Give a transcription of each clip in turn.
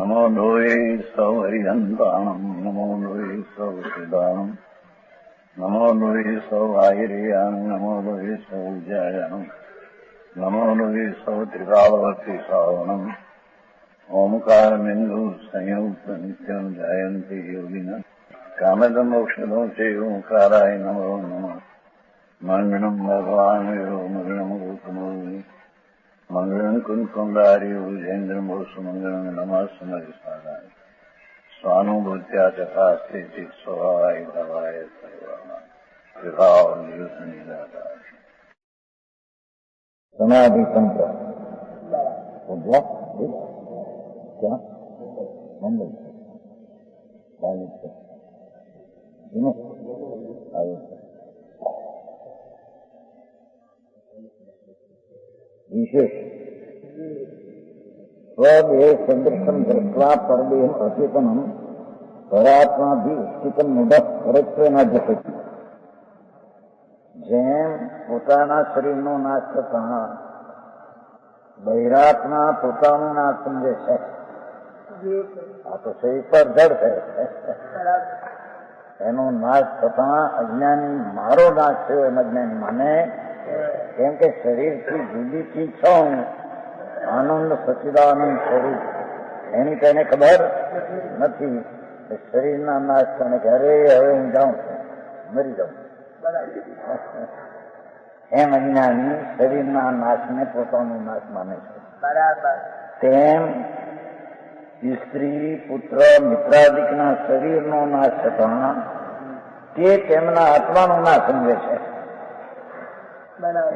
नमो लोये सौहरिहन्ताणम् नमो लोये सौसिदानम् नमो लोये सौआयर्याम् नमो लोये सौजायाम् नमो लोये सौत्रिकालवर्ति सावनम् ओंकारमिन्दु संयुक्त नित्यम् जयन्ति योगिनः कामदमोक्षदो चैवोंकाराय नमो नमः मङ्गलम् भगवान् विरो मङ्गलम् गौतमोनि मंगलम कुंकुंडारी उजेन्द्रमो सुमंगलम नमः सुमरिसानाय स्वानुभूत्या चकास्ते चित स्वभावाय भवाय सर्वाना विभाव नियुद्धनिदाय समाधि तंत्र क्या मंगल विशेष स्वदेह सदृशम दृष्ट्वा परदेह अचेतनम परात्मा भी स्थितम मुद परत्व न जपति જેમ પોતાના શરીરનો નાશ થતા બહિરાત્મા પોતાનો નાશ સમજે છે. આ તો શરીર પર જડ છે. એનો નાશ થતા અજ્ઞાની મારો નાશ થયો એમ અજ્ઞાની માને. કેમ કે શરીરથી જુદી ચીજ છું, આનંદ સચ્ચિદાનંદ સ્વરૂપ એની તેને ખબર નથી. શરીરના નાશ તને કે અરે હવે હું જાઉં છું, મરી જાઉં. એમ અજ્ઞાની શરીરના નાશને પોતાનો નાશ માને છે. તેમ સ્ત્રી પુત્ર મિત્રાદિકના શરીરનો નાશ થતા તે તેમના આત્માનો નાશ સમજે છે.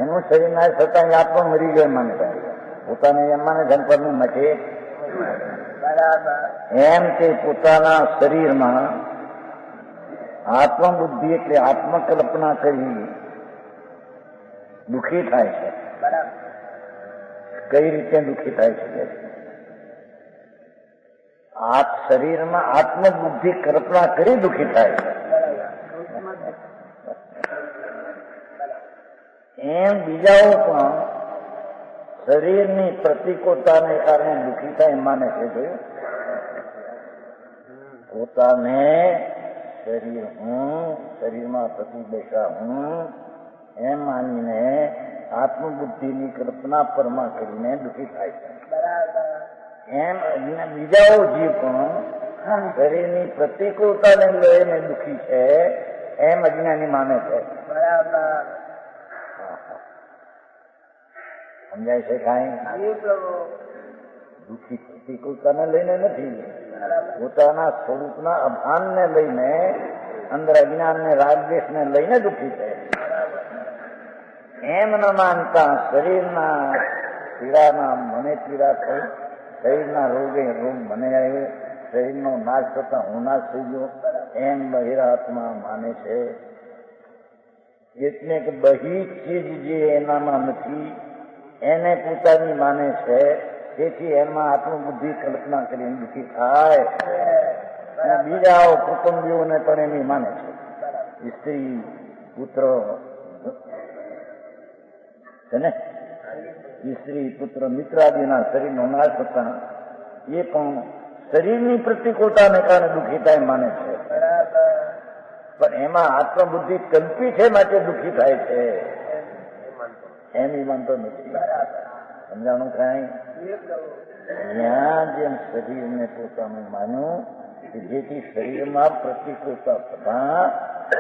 એનું શરીર નાશ થતા આત્મા મરી ગયો માને પોતાને એમ માને જનપદનું મચે. એમ તે પોતાના શરીરમાં આત્મબુદ્ધિ એટલે આત્મકલ્પના કરી દુઃખી થાય છે. કઈ રીતે દુઃખી થાય છે? શરીરમાં આત્મબુદ્ધિ કલ્પના કરી દુઃખી થાય છે. એમ બીજાઓ પણ શરીરની પ્રતિકૂળતાને કારણે દુઃખી થાય માને છે. જોયું, પોતાને શરીર હું, શરીરમાં પ્રતિદશા હું એમ માનીને આત્મબુદ્ધિની કલ્પના પરમાં કરીને દુઃખી થાય છે. એમ બીજાઓ જીવ પણ શરીરની પ્રતિકૂળતાને લઈને દુઃખી છે એમ અજ્ઞાની માને છે. સમજાય છે? કાંઈ દુઃખી પ્રતિકૂળતાને લઈને નથી, પોતાના સ્વરૂપના અભાનને લઈને અંદર અજ્ઞાનને રાગદ્વેષને લઈને દુઃખી છે. એમ ન માનતા શરીરના પીડાના મને પીડા થઈ, શરીરના રોગે રોગ મને આવ્યો, શરીરનો નાશ થતા હું નાશ થઈ ગયો એમ બહિરાત્મા માને છે. એટલે કે બહી ચીજ જે એનામાં નથી એને પોતાની માને છે. તેથી એમાં આત્મબુદ્ધિ કલ્પના કરીને દુઃખી થાય. બીજા કુટુંબીઓને પણ એની માને છે. સ્ત્રી પુત્ર છે ને, સ્ત્રી પુત્ર મિત્રાદિના શરીરનો નાશ થતા એ પણ શરીરની પ્રતિકૂળતાને કારણે દુઃખી થાય માને છે. પણ એમાં આત્મબુદ્ધિ કલ્પી છે માટે દુઃખી થાય છે એમ એ માનતો નથી. સમજાણું? કાંઈ ત્યાં જેમ શરીરને પોતાનું માન્યું કે જેથી શરીરમાં પ્રતિકૂળતા થતા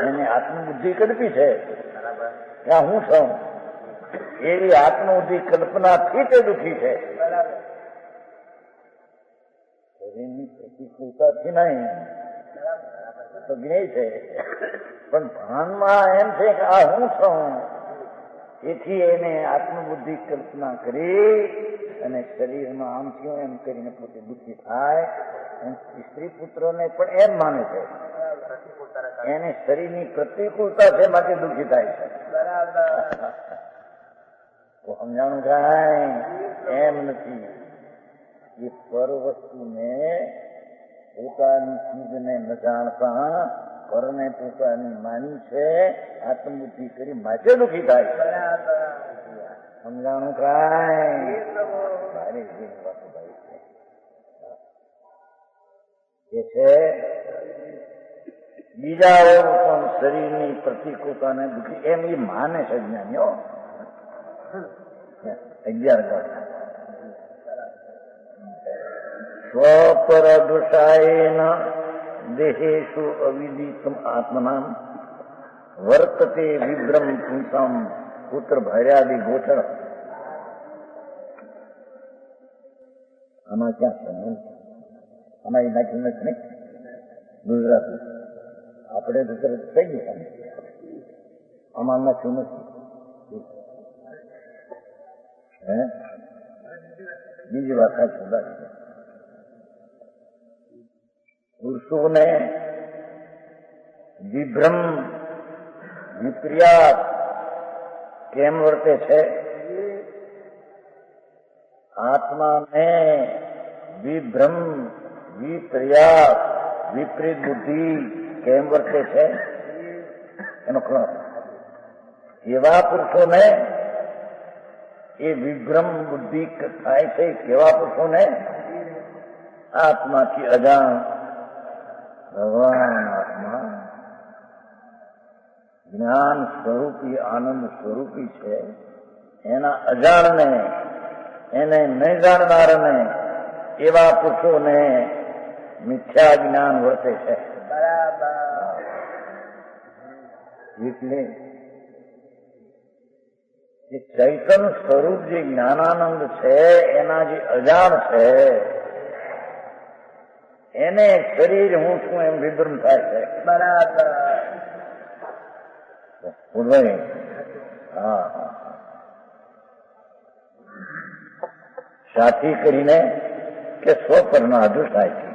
એને આત્મબુદ્ધિ કલ્પી છે ત્યાં હું છું એવી આત્મબુદ્ધિ કલ્પનાથી તે દુઃખી છે. શરીરની પ્રતિકૂળતાથી નહીં તો જ્ઞેય છે, પણ ભાનમાં એમ છે કે આ હું છું. તેથી એને આત્મબુદ્ધિ કલ્પના કરી અને શરીરમાં આમ થયું એમ કરીને પોતે દુઃખી થાય. સ્ત્રી પુત્રોને પણ એમ માને છે, એને શરીરની પ્રતિકૂળતા છે માટે દુઃખી થાય છે. તો સમજાણું કાંઈ? એમ નથી. એ પર વસ્તુને પોતાની ચીજને ન જાણતા પરને પોતાની માની છે, આત્મબુદ્ધિ કરી માટે દુઃખી થાય. સમજાણું કાંઈ? મારી વાત ભાઈ છે. કે છે બીજાઓ પણ શરીરની પ્રતિકૂળતાને દુઃખી એમ એ માને છે જ્ઞાનીઓ. 11 સ્વપરદુષાયેન દેહેષુ અવિદિતમ આત્મનામ વર્તતે વિભ્રમ પુંસમ પુત્ર ભર્યાદિ ગોચર. આમાં ક્યાં છે? આમાં એ નાખ્યું નથી ને ગુજરાતી. આપણે તો તરત થઈ ગયા. આમાં નાખ્યું નથી. બીજી વાત સાચું લાગે. પુરુષોને વિભ્રમ વિપ્રિયાત કેમ વર્તે છે? આત્માને વિભ્રમ વિપ્રિયાત વિપરીત બુદ્ધિ કેમ વર્તે છે એનો ખુલાસો. એવા પુરુષોને એ વિભ્રમ બુદ્ધિ થાય છે. કેવા પુરુષોને? આત્માથી અજાણ ભગવાન આત્મા જ્ઞાન સ્વરૂપી આનંદ સ્વરૂપી છે. એના અજાણને એને નહીં જાણનારને એવા પુરુષોને મિથ્યા જ્ઞાન વર્તે છે. એટલે એ ચૈતન સ્વરૂપ જે જ્ઞાનાનંદ છે એના જે અજાણ છે એને શરીર હું છું એમ વિભ્રમ થાય છે. બરાબર. હા સાથી કરીને કે સ્વપરના અધુષાય છે.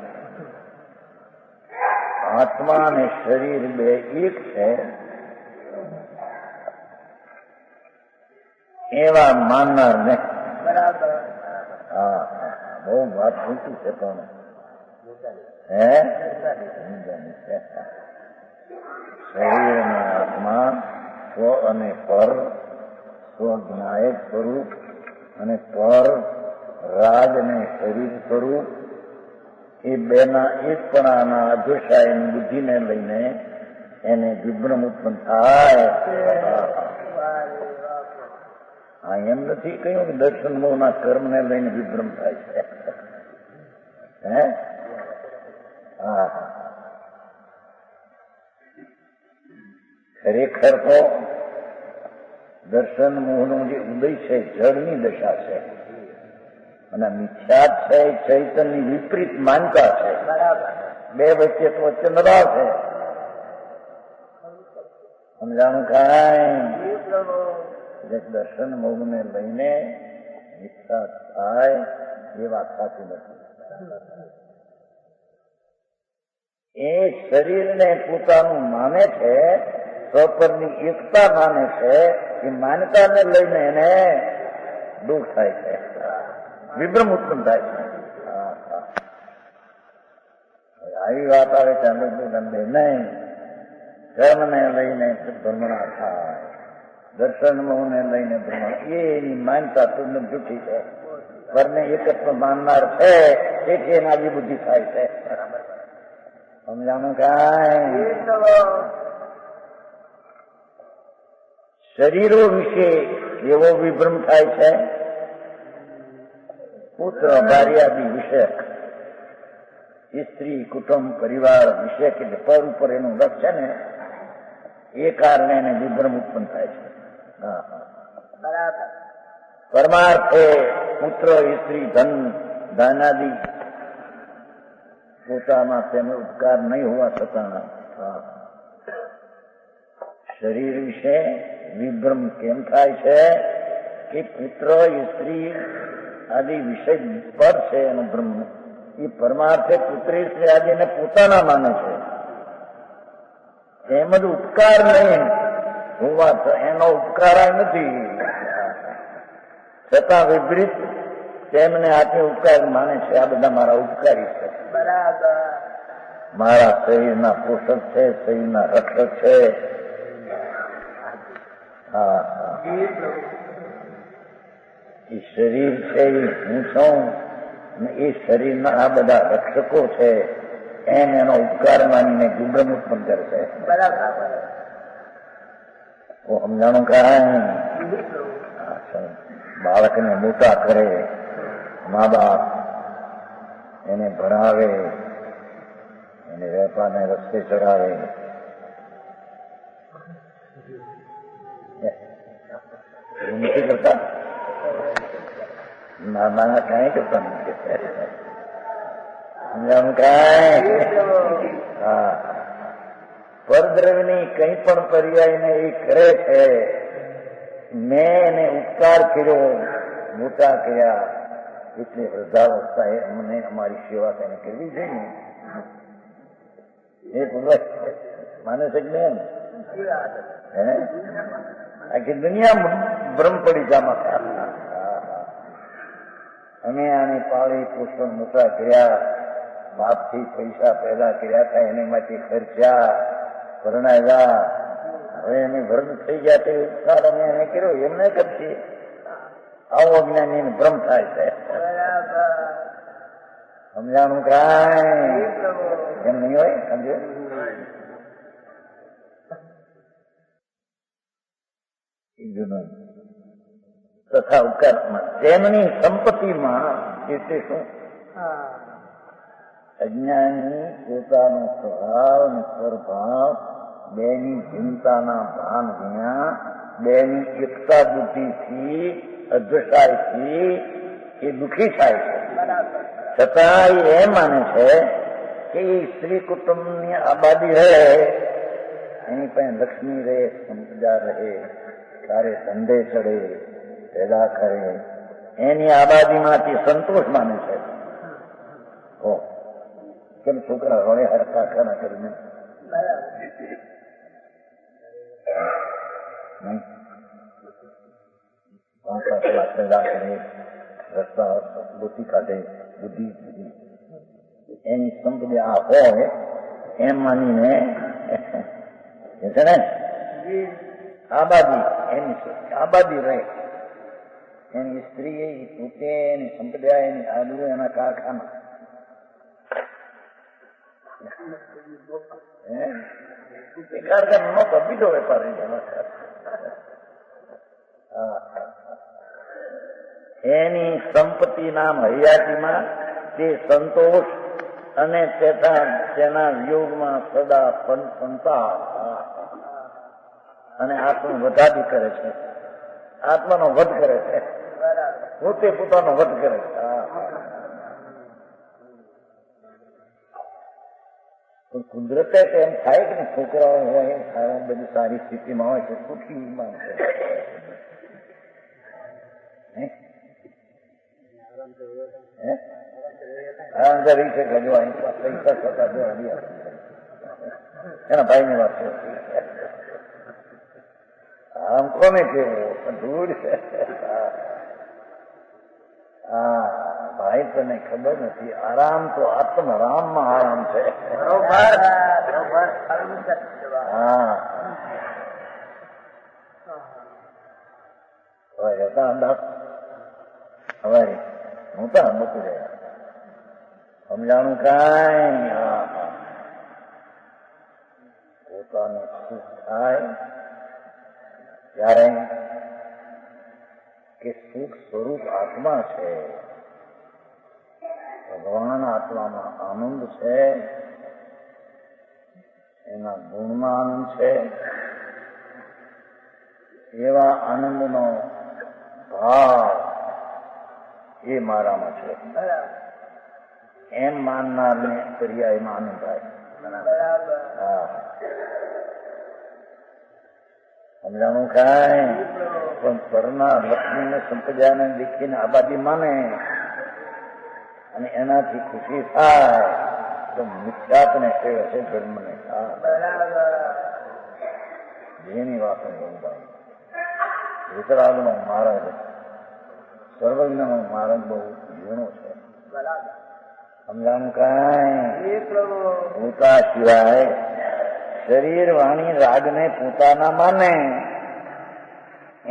આત્મા અને શરીર બે એક છે એવા માનનાર ને. બરાબર. હા બહુ વાત ઊંચી છે પણ શરીર અને આત્મા સ્વ અને પર, સ્વ જ્ઞાયક સ્વરૂપ અને પર રાજ અને શરીર સ્વરૂપ એ બેના એકપણાના અધુષાય બુદ્ધિને લઈને એને વિભ્રમ ઉત્પન્ન થાય. હા એમ નથી કહ્યું કે દર્શન મોહના કર્મને લઈને વિભ્રમ થાય છે. હા ખરેખર તો દર્શન મોહનો જે ઉદય છે જળની દશા છે અને મિથ્યા છે ચૈતનની વિપરીત માનતા છે. બે વચ્ચે તો વચ્ચે નદાર છે. સમજાણું કાંઈ? દર્શન મોહને લઈને મિથ્યા થાય એ વાત સાચી નથી. એ શરીરને પોતાનું માને છે, સ્વપરની એકતા માને છે. એ માન્યતાને લઈને એને દુઃખ થાય છે, વિભ્રમ ઉત્પન્ન થાય છે. આવી વાત આવે ચાલે ગંદે નહીં. કર્મને લઈને ભ્રમણા થાય, દર્શન મોહને લઈને ભ્રમણ. એની માન્યતા પૂર્ણ જૂઠી છે. પરને એકત્વ માનનાર છે તેથી એના આવી બુદ્ધિ થાય છે. સમજાણું કાંઈ? શરીરો વિશે એવો વિભ્રમ થાય છે. પુત્ર ભાર્યાદિ વિષય, સ્ત્રી કુટુંબ પરિવાર વિશે કે પર ઉપર એનું રસ છે ને એ કારણે એને વિભ્રમ ઉત્પન્ન થાય છે. બરાબર. પરમાર્થે પુત્ર સ્ત્રી ધન દાનાદિ પોતામાં તેનો ઉપકાર નહીં હોવા છતાં શરીર વિશે વિભ્રમ કેમ થાય છે કે પુત્ર સ્ત્રી આદિ વિષય પર છે એનો ભ્રમ. એ પરમાર્થે પુત્રી સ્ત્રી આદિને પોતાના માને છે. એમ જ ઉપકાર નહીં હોવા તો એનો ઉપકાર નથી છતાં વિપરીત તેમને આથી ઉપકાર માને છે. આ બધા મારા ઉપકારી છે. બરાબર. મારા શરીરના પોષક છે, શરીરના રક્ષક છે. હા એ શરીર છે એ હું છું ને એ શરીરના આ બધા રક્ષકો છે. એમ એનો ઉપકાર માનીને ગુંડમ ઉત્પન્ન કરશે. બરાબર. સમજાણું કાંઈ? બાળકને મોટા કરે મા બાપ, એને ભણાવે, એને વેપારને રસ્તે ચડાવે. એવું નથી કરતા? નાના કાંઈ કરતા નથી. સમજાણું કાંઈ? હા, પરદ્રવ્યની કંઈ પણ પર્યાયને એ કરે છે. મેં એને ઉપકાર કર્યો, મોટા કર્યા, એટલે વૃદ્ધાવસ્થાએ અમને અમારી સેવા તેને કરવી જોઈએ. એ માને છે કે નહીં? આખી દુનિયા ભ્રમ પડી જામાં. અમે આને પાળી પોષણ મોટા કર્યા, બાપથી પૈસા પેદા કર્યા હતા, એને માટે ખર્ચ્યા, પરણાવ્યા. હવે એને ભ્રમ થઈ ગયા તે ઉપકાર અમે એને કર્યો, એમને કરશે. આવો અજ્ઞાની ભ્રમ થાય છે. સમજાણું કાંઈ? એમ નહીં હોય? સમજો. તથા ઉપકારમાં તેમની સંપત્તિમાં એટલે શું? અજ્ઞાની પોતાનો સ્વભાવ અને સ્વભાવ બેની ચિંતાના ભાન વિના, બેની એકતા બુદ્ધિથી, અધ્વસાયથી એ દુઃખી થાય છે. છતાં એ માને છે કે એ સ્ત્રી કુટુંબની આબાદી રહે, એની પાસે લક્ષ્મી રહે, સંપદા રહે, સારે ધંધે ચડે, પેદા કરે, એની આબાદીમાંથી સંતોષ માને છે. કેમ છોકરા રોડે હરખા ખાના કરીને પેદા કરે, રસ્તા ગોતી કાઢે, બુદ્ધિ એની સંપદા આ હોય એમ માનીને છે ને આબાદી, એની આબાદી રહે. એની સ્ત્રી એ પોતે, એની સંપદા, એની આદુ, એના કારખાના. કારખાનો બીજો વેપારી એની સંપત્તિના હૈયાતીમાં તે સંતોષ અને તેના વિયોગમાં સદા સંતાપ અને આત્મવધાદી કરે છે. આત્માનો વધ કરે છે, પોતે પોતાનો વધ કરે છે. કુદરતે એમ થાય કે છોકરાઓ હોય બધી સારી સ્થિતિમાં હોય તો સુખી માનશે. એના ભાઈ ની વાત છે. આમ કોને કેવું ધૂળ છે? હા ભાઈ, તને ખબર નથી, આરામ તો આત્મરામમાં આરામ છે. હા, હવે હતા અંદાજ હવે હું તો મૂકી રહ્યા. સમજાણું કાંઈ? પોતાનું સુખ થાય ત્યારે કે સુખ સ્વરૂપ આત્મા છે, ભગવાન આત્મામાં આનંદ છે, એના ગુણમાં આનંદ છે, એવા આનંદનો ભાવ એ મારામાં છે એમ માનનારને પર્યાયમાં આનંદ થાય. હા, સમજાણું કાંઈ? પણ પરના લક્ષ્મીને સંપદાને દેખીને આબાદી માને અને એનાથી ખુશી થાય તો મિથ્યાત્વને કહેવાય છે, ધર્મને. જેની વાત વિતરાગનો માર્ગ, સર્વજ્ઞનો માર્ગ બહુ ઝીણો છે. સમજાણું કાંઈ? પોતા સિવાય શરીર વાણી રાગને પોતાના માને,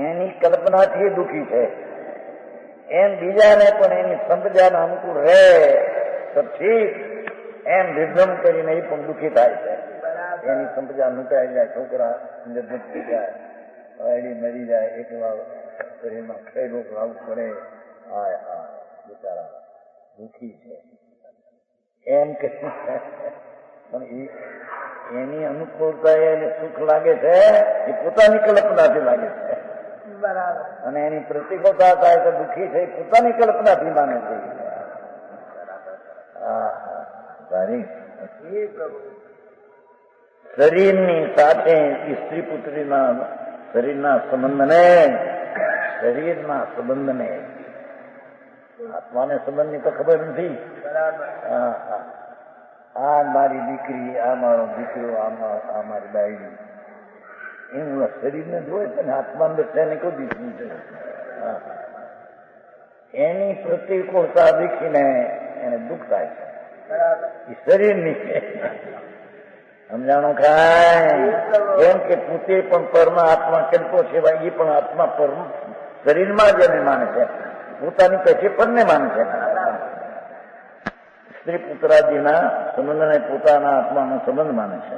એની કલ્પનાથી દુઃખી છે. એમ બીજાને પણ એની સંપદાને અનુકૂળ રહે તો ઠીક, એમ વિભ્રમ કરીને એ પણ દુઃખી થાય છે. એની સંપદા લૂંટાઈ જાય, છોકરા નિર્ધન થઈ જાય, વાયડી મરી જાય, એકલા શરીરમાં ખેડો લાવવું પડે. હાય હાય બિચારા દુઃખી છે એમ કે પણ એની અનુકૂળતા એને સુખ લાગે છે એ પોતાની કલ્પનાથી લાગે છે. બરાબર. અને એની પ્રતિકૂળતા થાય તો દુઃખી છે એ પોતાની કલ્પનાથી માને છે. શરીરની સાથે સ્ત્રી પુત્રીના શરીરના સંબંધને આત્માને સંબંધની તો ખબર નથી. આ મારી દીકરી, આ મારો દીકરો, આ મારી બાયડી, એનું શરીરને જોવે છે ને આત્માને દર્શાને કોઈ દીકરી છે. એની પ્રતિકૂળતા દેખીને એને દુઃખ થાય છે. એ શરીરની છે. સમજાણું ખાય એમ કે પોતે પણ પરમાત્મા કલ્પો છે, એ પણ આત્મા પરમ શરીરમાં જ એને માને છે, પોતાની પછી પરને માને છે. સ્ત્રી પુત્રાદિના સંબંધને પોતાના આત્માનો સંબંધ માને છે.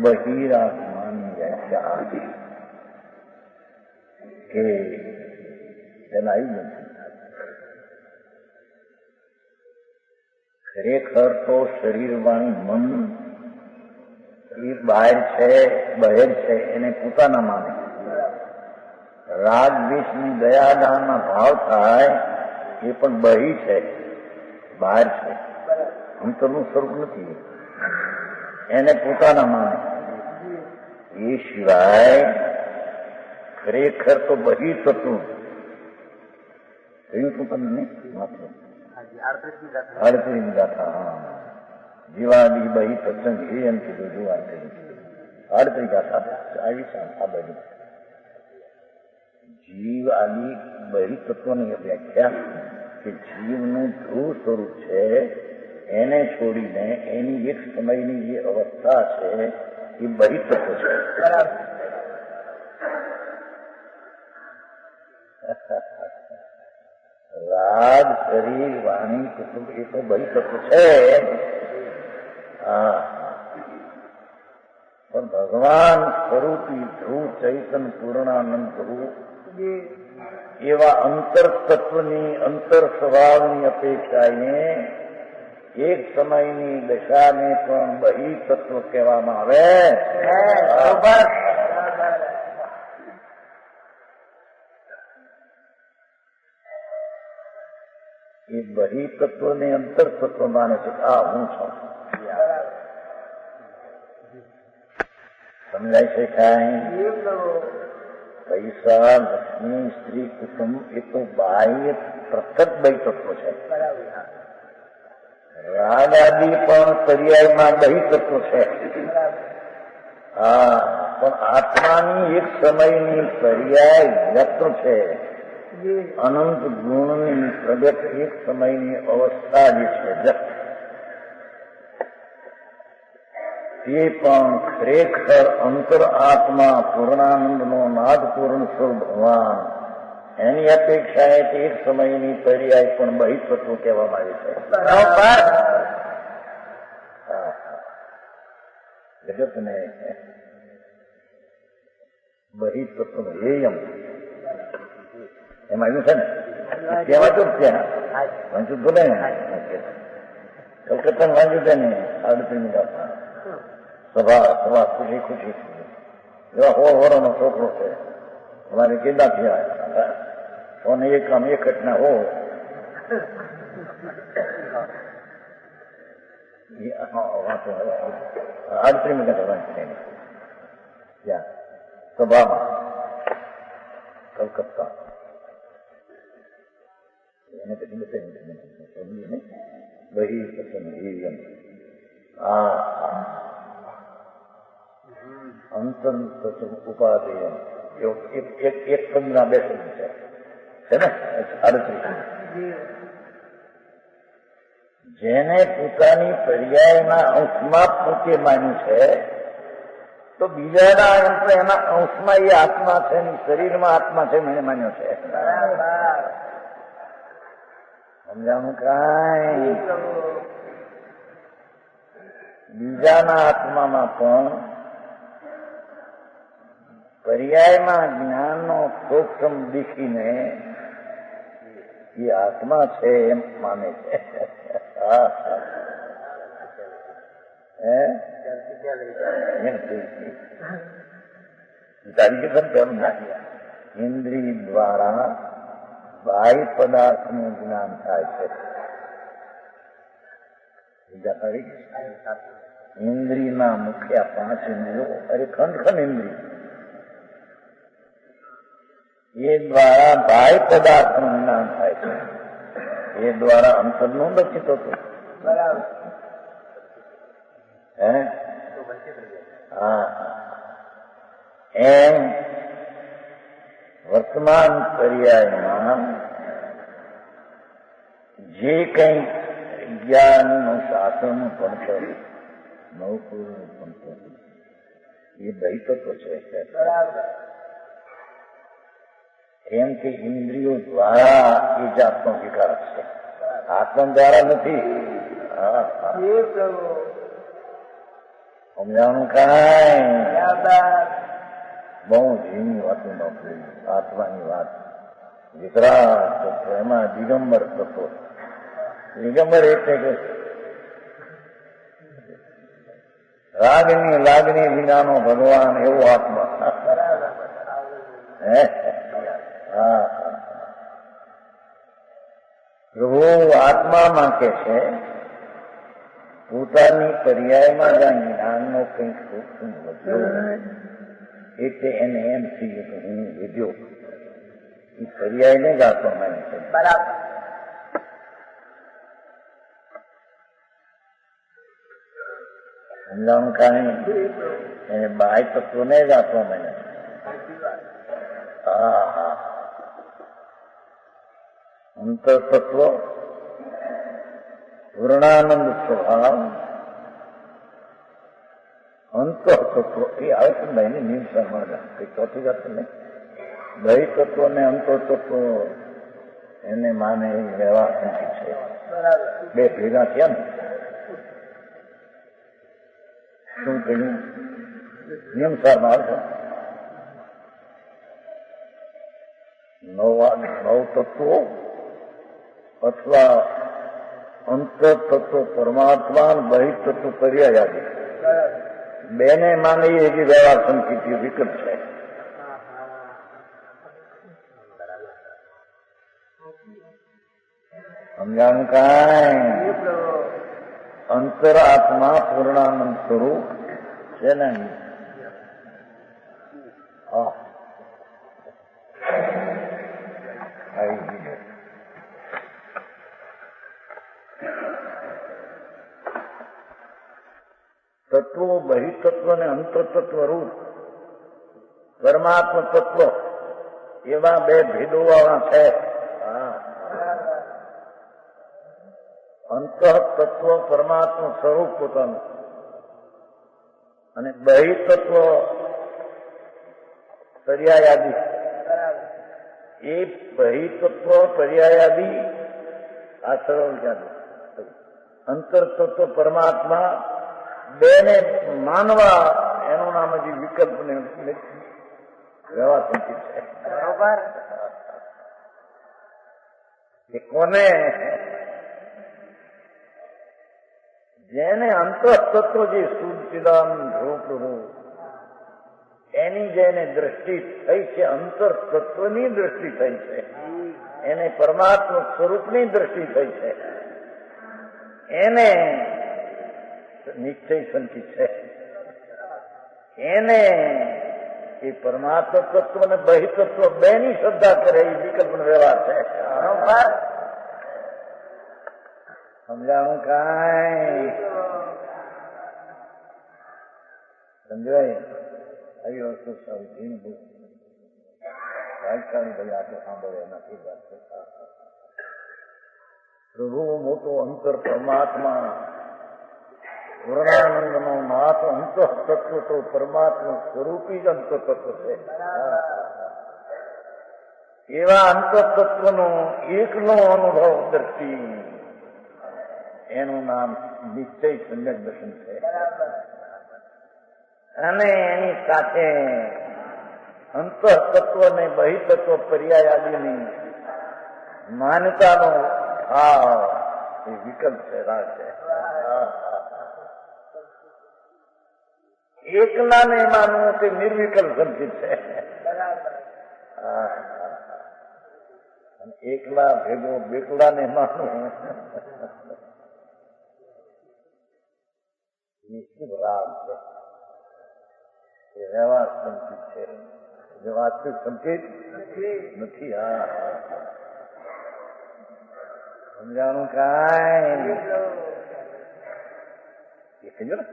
બહિરાત્માની વ્યાખ્યા કે તેના આવી નથી. ખરેખર તો શરીર વાણી મન એ બહાર છે એને પોતાના માને. રાગ દ્વેષની દયાદાનના ભાવ થાય એ પણ બહી છે, બહાર છે, અંતરનું સ્વરૂપ નથી, એને પોતાના માને. એ સિવાય ખરેખર તો બહી થતું તમને માત્ર આડત્રીસ ગાથા જીવાદી બહી સત્સંગ એમ કીધું. આડત્રીસ ગાથા આવી આ બધી જીવ આદિ બહિ તત્વની વ્યાખ્યા કે જીવનું ધ્રુવ સ્વરૂપ છે, એને છોડીને એની એક સમયની જે અવસ્થા છે એ બહિ તત્વ છે. રાગ શરીર વાણી કુટુંબ એ તો બહિ તત્વ છે. પણ ભગવાન સ્વરૂપી ધ્રુવ ચૈતન પૂર્ણાનંદ ધ્રુવ એવા અંતર તત્વની અંતર સ્વભાવની અપેક્ષાએ એક સમયની દશાને પણ બહિ તત્વ કહેવામાં આવે. એ બહિ તત્વને અંતર તત્વ માને છે. આ હું છું. સમજાય છે કાંઈ? પૈસા, લક્ષ્મી, સ્ત્રી, કુટુંબ એ તો બાહ્ય પ્રકટ બહિ તત્વ છે. રાગ આદિ પણ પર્યાયમાં બહિ તત્વ છે. પણ આત્માની એક સમયની પર્યાય વ્યક્ત છે. અનંત ગુણની પ્રગટ એક સમયની અવસ્થા જે છે વ્યક્ત, તે પણ ખરેખર અંતર આત્મા પૂર્ણાનંદનો નાદ પૂર્ણ સ્વરૂપ ભગવાન, એની અપેક્ષાએ એક સમયની પર્યાય પણ બહિ તત્વ કહેવામાં આવે છે. જગતને બહિ તત્વ હેયમ એમાં આવ્યું છે ને, ત્યાં વાંચું ત્યાં વાંચું બોલે ને, કલકત્તા વાંચ્યું છે ને, આડત્રીસ ગાથા સભા ખુશી ખુશી એવા હોવાનો છોકરો છે. અમારે કેદા થયા અને એક આમ એક ઘટના હો આડત્રીસ ગાથા વાંચી ત્યાં સભામાં કલકત્તા. એને પછી બતાવી બહી પસંદ અંતર ઉપાધિ એક પંદના બેસેલું છે ને 38. જેને પોતાની પર્યાયના અંશમાં પોતે માન્યું છે તો બીજાના અંશ એના અંશમાં એ આત્મા છે ને શરીરમાં આત્મા છે એને માન્યો છે. સમજાણું કાંઈ બીજાના આત્મામાં પણ પર્યાયમાં જ્ઞાનનો સૂક્ષ્મ દીખીને એ આત્મા છે એમ માને છે. ઇન્દ્રિય દ્વારા બાહ્ય પદાર્થનું જ્ઞાન થાય છે. ઇન્દ્રિયના મુખ્ય 5 ઇન્દ્રિયો, અરે ખંડ ઇન્દ્રિય, એ દ્વારા બાહ્ય પદાર્થનું જ્ઞાન થાય છે. એ દ્વારા અંતરનું નથી થતું. હા, એમ વર્તમાન પર્યાયમાં જે કંઈ જ્ઞાનનું શાસ્ત્રનું ભણતર, નવપુરનું ભણતર, એ દૈતત્વ છે. એમ કે ઇન્દ્રિયો દ્વારા એ જાતનો વિકાસ છે, આત્મા દ્વારા નથી. સમજાણું કાંઈ બહુ ઝીણી વાતો નોકરી આત્માની વાત. વિતરાગ તત્વ, એમાં દિગંબર તત્વ. દિગંબર એટલે કે રાગની લાગણી વિનાનો ભગવાન, એવો આત્મા. પ્રભુ આત્મામાં કે છે પોતાની પર્યાયમાં જ્યાં જ્ઞાનનો કંઈક સૂક્ષ્મ વધ્યો એટલે એને એમ થયું કે હું વધ્યો. એ પર્યાયને જ આત્મા માને છે. બરાબર. સમજાણું કાંઈ એને બાહ્ય તત્વને જ આત્મા માને છે. અંતર તત્વ, પૂર્ણાનંદ સ્વભાવ, અંતર તત્વ એ આવે છે ભાઈને નિર્સમાન કઈ ચોથી વાત નહીં. દૈ તત્વ ને અંતર તત્વ એને માને વ્યવહાર સંકિત છે. બે ભેગા થયા ને શું કહ્યું? નિયમસારમાં આવશે. નવ તત્વો અથવા અંતર તત્વ પરમાત્મા, બહિ તત્વ પર્યાયાદી, બેને માને એ જે વ્યવહાર સંકિત વિકલ્પ છે. સમજાણું કાંઈ? અંતર આત્મા પૂર્ણાનંદ સ્વરૂપ છે ને. તત્વો બહિતત્વ ને અંતરતત્વ રૂપ પરમાત્મા તત્વ એવા બે ભેદો વાળા છે. અંતર તત્વ પરમાત્મા સ્વરૂપ પોતાનું અને બહિતત્વ પર્યાયાદી. એ બહિતત્વ પર્યાયાદી આ સરળ યાદ. અંતર તત્વ પરમાત્મા બેને માનવા એનું નામ હજી વિકલ્પ ને વ્યવહાર સંકિત છે. બરોબર. એ કોને? જેને અંતર તત્વ જે શુદ્ધિદાન રૂપ એની જેને દ્રષ્ટિ થઈ છે, અંતર તત્વની દ્રષ્ટિ થઈ છે, એને પરમાત્મા સ્વરૂપની દ્રષ્ટિ થઈ છે, એને નિશ્ચય સંકિત છે. એને એ પરમાત્મા તત્વ અને બહિતત્વ બેની શ્રદ્ધા કરે એ વિકલ્પ વ્યવહાર છે. સમજાણું કાંઈ? સમજાય? આવી વસ્તુ સૌથી રાજકારણી ભાઈ આપણે સાંભળે નથી વાત છે. પ્રભુ મોટો અંતર પરમાત્મા, પૂર્ણાનંદનો નાથ અંત તત્વ તો પરમાત્મા સ્વરૂપી જ અંત તત્વ છે. એવા અંતઃતત્વનો એકનો અનુભવ દ્રષ્ટિ, એનું નામ નિશ્ચય સમ્યક દર્શન છે. અને એની સાથે અંતઃતત્વ ને બહિતત્વ પર્યાય આદિની માન્યતાનો ભાવ એ વિકલ્પ છે, રાગ છે. એકલા ને માનવું તે નિર્વિકલ્પ સંચિત છે. એકલા ભેગો બેકલા ને માનવું નિશ્ચિત રાગ છે. એ વ્યવહાર સંચિત છે, જે વાસ્તવિક સંચિત નથી. સમજાણું કાંઈ એ કહીએ ને,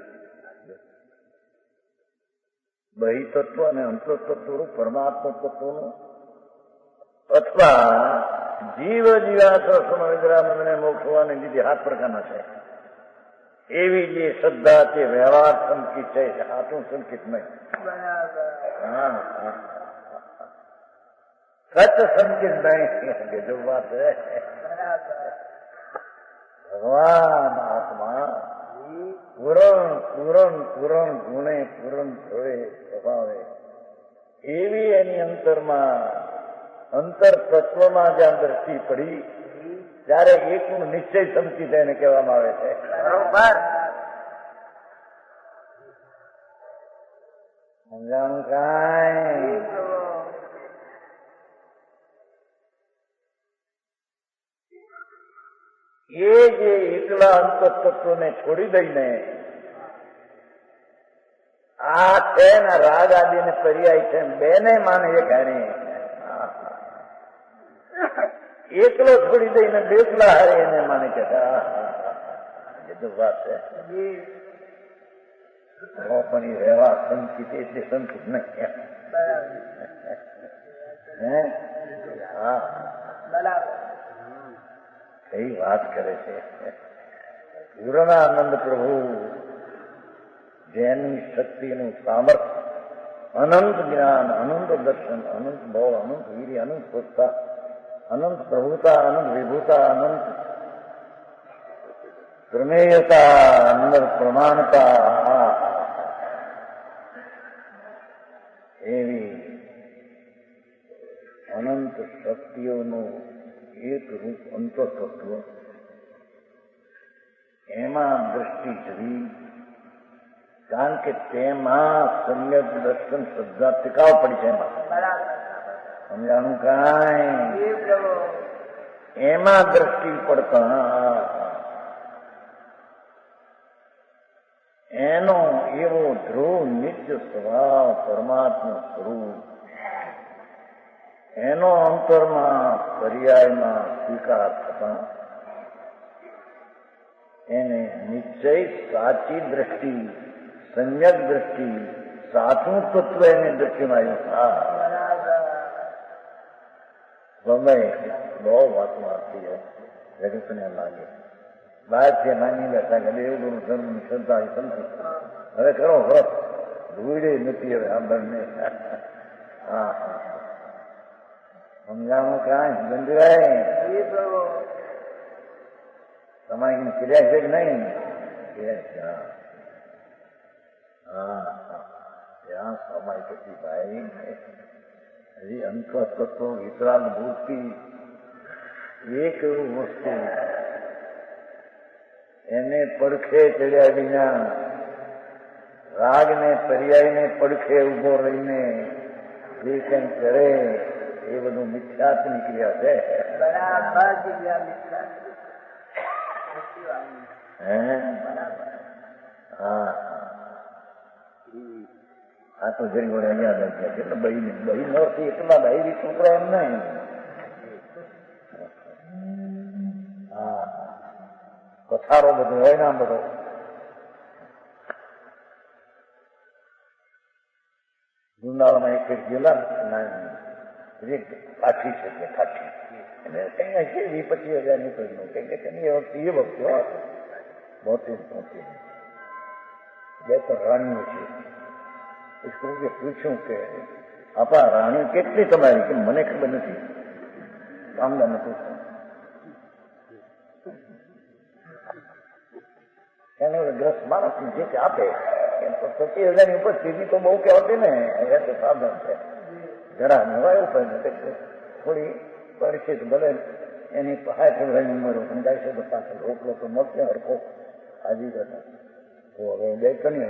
બહિતત્વ અને અંતઃતત્વનું પરમાત્મા તત્વનું અથવા જીવ જીવાત્મા વિદ્રામને મોક્ષ હોવાને લીધે 7 પ્રકારના છે. એવી જે શ્રદ્ધા તે વ્યવહાર સંકિત છે, હાથું સંકિત નહીં. સચ સંકિત નહીં. જો વાત છે ભગવાન આત્મા પૂરણ ગુણે પૂરણ ભવે સ્વભાવે એવી એની અંતરમાં અંતર તત્વમાં જ્યાં દ્રષ્ટિ પડી ત્યારે એકનું નિશ્ચય સંકિત એને કહેવામાં આવે છે. બરોબર સમજાણું કાંઈ? એ જે એકલા અંતઃતત્વને છોડી દઈને આ છે ને રાગ આદિને પર્યાય છે, બેને માને એક હારે. એકલો છોડી દઈને બેકલા હારે એને માને કે એ તો વાત છે. પણ એ વ્યવહાર સંકિત એટલે સંકિત નહીં. હા કઈ વાત કરે છે. પૂર્ણાનંદ પ્રભુ જેની શક્તિનું સામર્થ્ય, અનંત જ્ઞાન, અનંત દર્શન, અનંત ભાવ, અનંત વીર્ય, અનંત સ્વચ્છતા, અનંત પ્રભુતા, અનંત વિભુતા, અનંત પ્રમેયતા, અનંત પ્રમાણતા, એવી અનંત શક્તિઓનું એક રૂપ અંતઃતત્વ, એમાં દ્રષ્ટિ જવી. કારણ કે તેમાં સમ્યક દર્શન શ્રદ્ધા ટીકાવ પડી છે. એમાં સમજાણું કાંઈ? એમાં દ્રષ્ટિ પડતા એનો એવો ધ્રુવ નિત્ય સ્વભાવ પરમાત્મા સ્વરૂપ એનો અંતરમાં પર્યાયમાં સ્વીકાર થતા એને નિશ્ચય સાચી દ્રષ્ટિ, સમ્યક દ્રષ્ટિ, સાચું તત્વ એની દ્રષ્ટિમાં આવ્યું. ગમે બહુ વાતમાં આવતી હોય, જગતને લાગે બહારથી માની બેઠા કે દેવગુરુ ધર્મ શ્રદ્ધા સમજી હવે કરો વ્રત ધૂળે નથી હવે આ બંને. હા સમજાવું કાંઈ ગંજરાય તમારી ક્રિયા છે કે નહીં? હા ત્યાં સમય પછી ભાઈ હજી અંતઃતત્વ વિતરાગ મૂર્તિ એક એવું વસ્તુ એને પડખે ચડ્યા વિના રાગને પર્યાયને પડખે ઉભો રહીને જે કંઈ કરે એ બધું મિથ્યાત નીકળ્યા છે. આ તો જરી વડે યાદ આવી ગયા છે. બહી નોરથી એટલા બહેરી છોકરા એમ નહીં. હા કથારો બધો હોય ને બધો જુનાળામાં એક ફેર ગયેલા કાઠી છે કે કાઠી એને કઈ છે 20-25 હજાર નીકળ્યું કે એ વખતે મોટી બે તો રાણીઓ છે. પૂછ્યું કે આપા રાણી કેટલી તમારી? કે મને ખબર નથી. કામદારને પૂછ્યું. એને ગ્રસ્ત માણસ જે કે આપે 25,000 ઉપર સીધી તો બહુ કહેવાતી ને, એ તો સાધન છે જરા નવાયું પણ થોડી પરિસ્થિતિ ભલે એની 60 ઉંમર પણ જાય છે તો પાછળ રોકલો તો મળશે હરકો હાજી જતા. તો હવે બે કની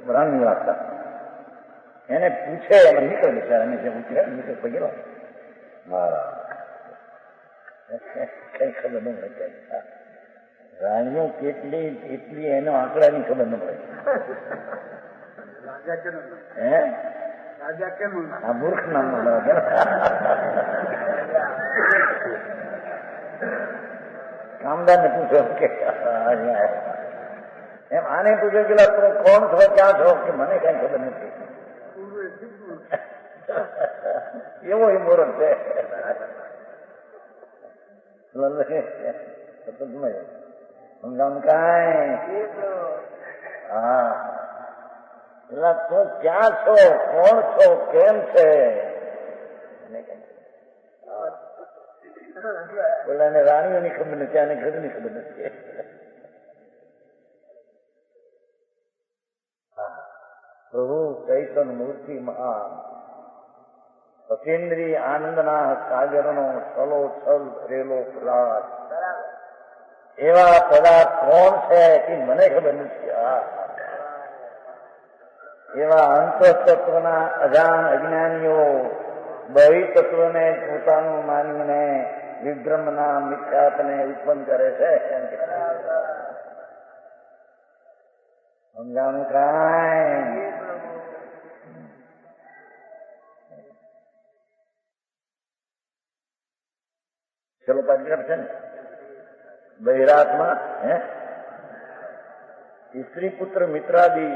રાણની વાર્તા એને પૂછે અને નીકળે બિચારાને જે ઉતરે નીકળે પગેલો મારા કઈ ખબર ન પડે. રાણીઓ કેટલી એટલી એનો આંકડાની ખબર ન પડે. હે આ મૂર્ખ નામનો રાજા. કામદાર ને પૂછો કે એમ આને પૂછો કે તમે કોણ છો, ક્યાં છો, કે મને કઈ ખબર નથી. એવો મૂર્ખ છે. સમજાવું કાંઈ? હા, પેલા તું ક્યાં છો, કોણ છો, કેમ છે? પેલા રાણીઓની ખબર નથી, આને ઘરની ખબર નથી. પ્રભુ ચૈતન મૂર્તિ મહાન અતિન્દ્રિય આનંદના સાગરનો છલો છલ ભરેલો પ્રહલાદ એવા પદાર્થ કોણ છે કે મને ખબર નથી. એવા અંતઃતત્વના અજાણ અજ્ઞાનીઓ બહિતત્વને પોતાનું માનીને વિભ્રમના મિથ્યાત્વને ઉત્પન્ન કરે છે. સમજાણું કાંઈ? ચલો પાછી છે ને બહિરાત્મા સ્ત્રી પુત્ર મિત્રાદી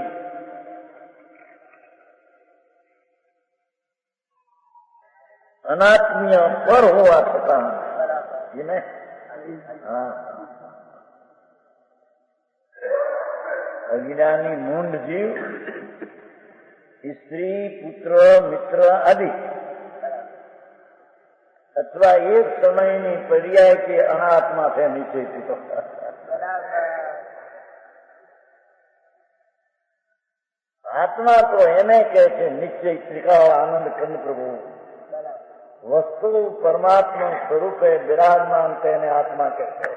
અનાત્મીય પર હોવા છતાં એને અજ્ઞાની મૂંડ જીવ સ્ત્રી પુત્ર મિત્ર આદિ અથવા એક સમયની પર્યાય કે અનાત્મા છે નિશ્ચયથી. તો આત્મા તો એને કહે છે નિશ્ચય ત્રિકાળ આનંદ કંદ પ્રભુ વસ્તુ પરમાત્મા સ્વરૂપે બિરાજમાન તેને આત્મા કહે છે.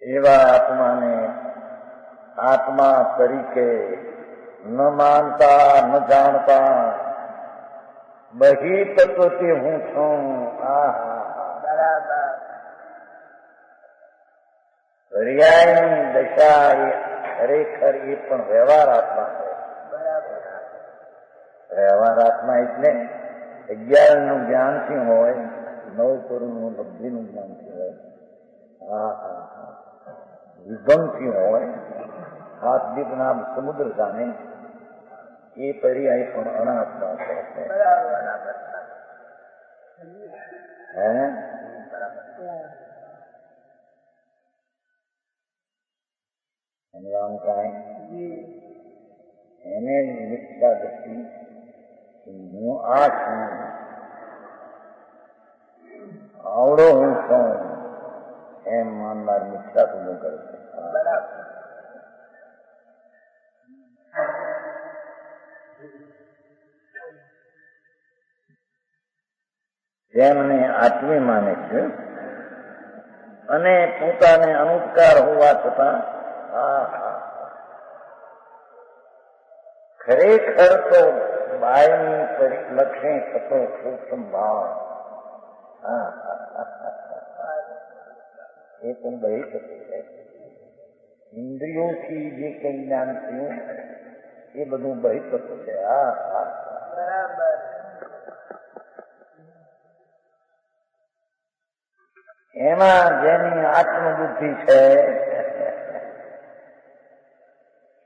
એવા આત્માને આત્મા તરીકે ન માનતા ન જાણતા બહી તત્વથી હું છું. પર્યાયની દશા એ ખરેખર એ પણ વ્યવહાર આત્મા છે. વ્યવહાર આત્મા એટલે 11નું જ્ઞાનથી હોય, 9 કરોડનું લબ્ધિનું જ્ઞાનથી હોય, વિભંગથી હોય, હાથ દીપના સમુદ્ર જાણે એ પર્યાય પણ અનાત્મા છે. એને મિથ્યા દ્રષ્ટિ હું આ છું, આવડો હું છું એમ માનનાર મિથ્યા પૂજન કરે છે. જેમને આત્મી માને છે અને પોતાને અનુપકાર હોવા છતાં ખરેખર તો બાયની પરિલક્ષે થતો સૂક્ષ્મ ભાવ એ પણ બહી થતું છે. ઇન્દ્રિયોથી જે કઈ જ્ઞાન થયું એ બધું બહી થતું છે. એમાં જેની આત્મબુદ્ધિ છે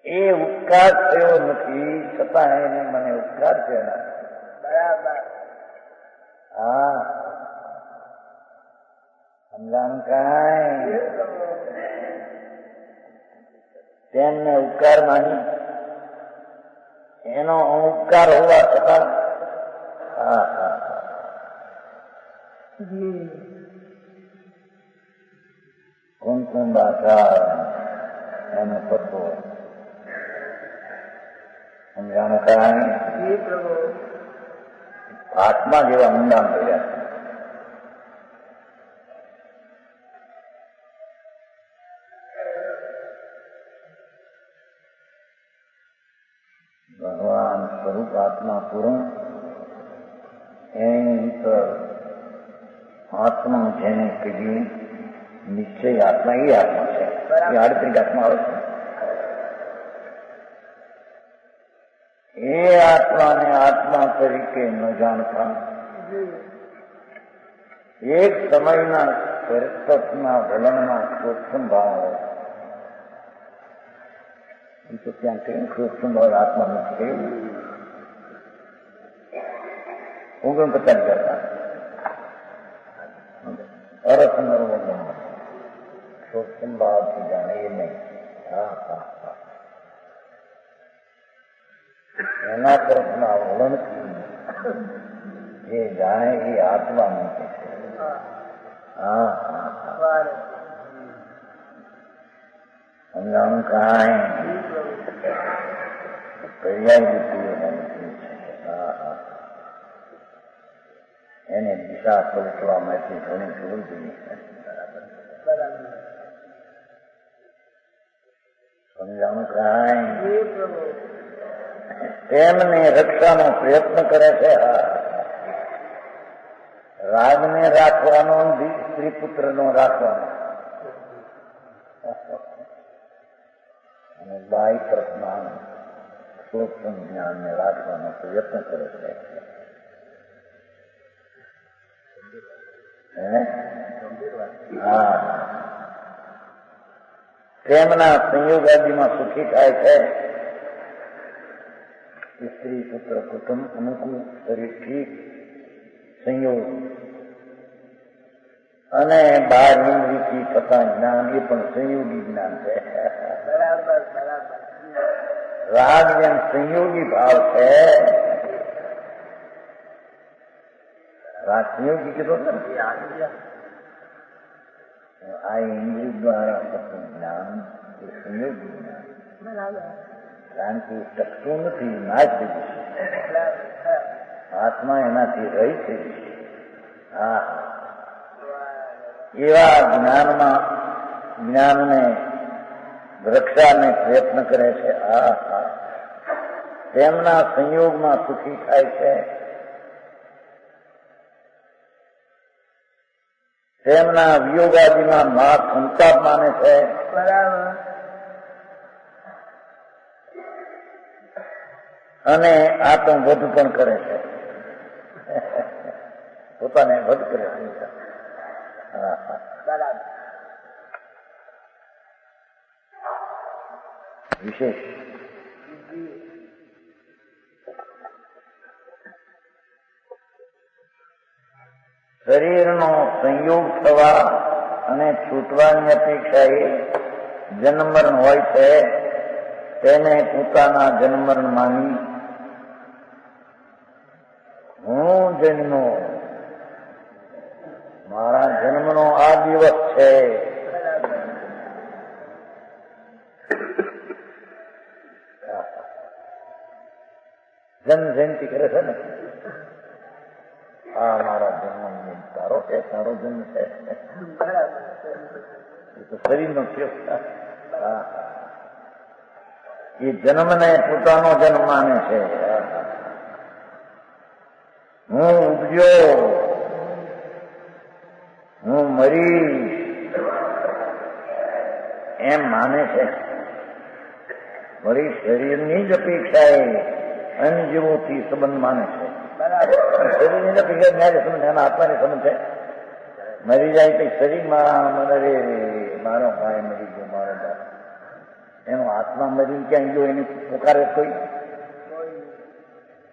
એ ઉપકાર થયો નથી, છતાં એને મને ઉપકાર છે. સમજાણ કાંઈ? તેમને ઉપકાર માની એનો ઉપકાર હોવા છતાં કુમકુંભાચાર એનો તત્વો સમજાણું કારણે આત્મા જેવા ઊંડાણ કર્યા છે. ભગવાન સ્વરૂપ આત્મા પૂર્ણ એની ઉપર આત્મા જેને કીધી નિશ્ચય આત્મા એ આત્મા છે. એ આડત્રિક આત્મા આવે છે. એ આત્માને આત્મા તરીકે ન જાણતા એક સમયના સતતના વલણમાં સૂક્ષ્મ ભાવ તો ત્યાં કહ્યું સૂક્ષ્મ ભાવ આત્મા નથી ઊંઘણ પચાસ કરતા અરસનર સૂક્ષ્મ ભાવથી જાણે એ નહીં. એના તરફના વલણથી જે જાણે એ આત્મા મૂકે છે. સમજાણું કાંઈ પર્યાય બુદ્ધિઓ નથી છે. એને દિશા પલટવા માટે ઘણી જોવું જોઈએ. સમજાણું કાંઈ તેમને રક્ષાનો પ્રયત્ન કરે છે. રાગને રાખવાનો, સ્ત્રી પુત્રનો રાખવાનો અને બાહ્ય પ્રજ્ઞાન સૂક્ષ્મ જ્ઞાનને રાખવાનો પ્રયત્ન કરે છે. તેમના સંયોગાદીમાં સુખી થાય છે. સ્ત્રી પુત્ર કુટુંબ અનુકૂળ શરીર ઠીક સંયોગ અને બાર ઇન્દ્રિયથી થતા જ્ઞાન એ પણ સંયોગી જ્ઞાન છે. રાગ જેમ સંયોગી ભાવ છે. રાગ સંયોગી કીધો ને આ ઇન્દ્રિય દ્વારા થતું જ્ઞાન એ સંયોગી જ્ઞાન. કારણ કે ટકતું નથી, નાશ થઈ જશે. આત્મા એનાથી રહી થઈ જશે. એવા જ્ઞાનને રક્ષાને પ્રયત્ન કરે છે. તેમના સંયોગમાં સુખી થાય છે. તેમના વિયોગાદીમાં મા સંતાપ માને છે. અને આત્મવધ પણ કરે છે. પોતાને વધ કરે છે. વિશેષ શરીરનો સંયોગ થવા અને છૂટવાની અપેક્ષાએ જન્મરણ હોય છે. તેને પોતાના જન્મરણ માની હું જન્મો, મારા જન્મનો આ દિવસ છે. જન્મ જયંતિ કરે છે ને, આ મારા જન્મ તારો છે, તારો જન્મ છે. એ તો શરીરનો કેસ. એ જન્મને પોતાનો જન્મ માને છે. હું ઉપજ્યો, હું મરીશ એમ માને છે. વળી શરીરની જ અપેક્ષાએ અનજીવોથી સંબંધ માને છે. શરીરની જ અપેક્ષા ન્યાય સંબંધ, એના આત્માની સંબંધ છે. મરી જાય તો શરીરમાં મને રે મારો ભાઈ મરી ગયો, મારો બાપ, એનો આત્મા મરી ક્યાં ગયો એની પુકારે કોઈ?